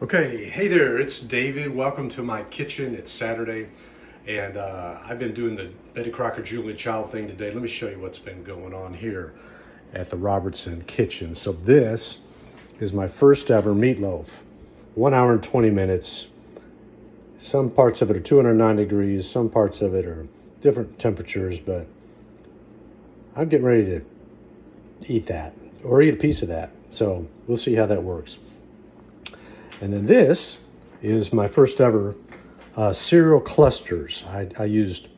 Okay, hey there, it's David. Welcome to my kitchen. It's Saturday, and I've been doing the Betty Crocker Julia Child thing today. Let me show you what's been going on here at the Robertson kitchen. So this is my first ever meatloaf. 1 hour and 20 minutes. Some parts of it are 209 degrees, some parts of it are different temperatures, but I'm getting ready to eat that, or eat a piece of that. So we'll see how that works. And then this is my first ever cereal clusters. I used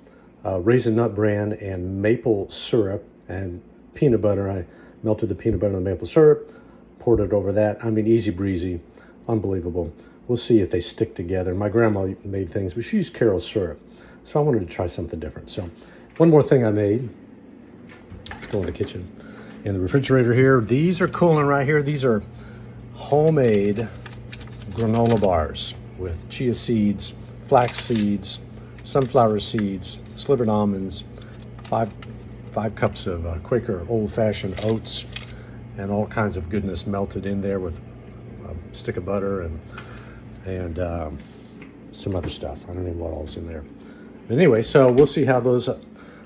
Raisin Nut Bran and maple syrup and peanut butter. I melted the peanut butter and the maple syrup, poured it over that. I mean, easy breezy, unbelievable. We'll see if they stick together. My grandma made things, but she used Carol's syrup. So I wanted to try something different. So one more thing I made. Let's go in the kitchen. In the refrigerator here, these are cooling right here. These are homemade granola bars with chia seeds, flax seeds, sunflower seeds, slivered almonds, five cups of Quaker old-fashioned oats, and all kinds of goodness melted in there with a stick of butter and some other stuff. I don't know what all's in there. But anyway, so we'll see how those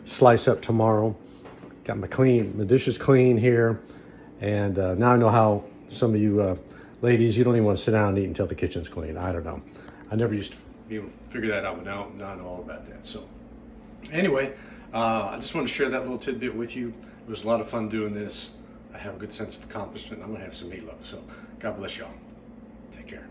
slice up tomorrow. Got my dishes clean here, and now I know how some of you ladies, you don't even want to sit down and eat until the kitchen's clean. I don't know. I never used to be able to figure that out, but now I know all about that. So anyway, I just want to share that little tidbit with you. It was a lot of fun doing this. I have a good sense of accomplishment. I'm going to have some meatloaf. So God bless y'all. Take care.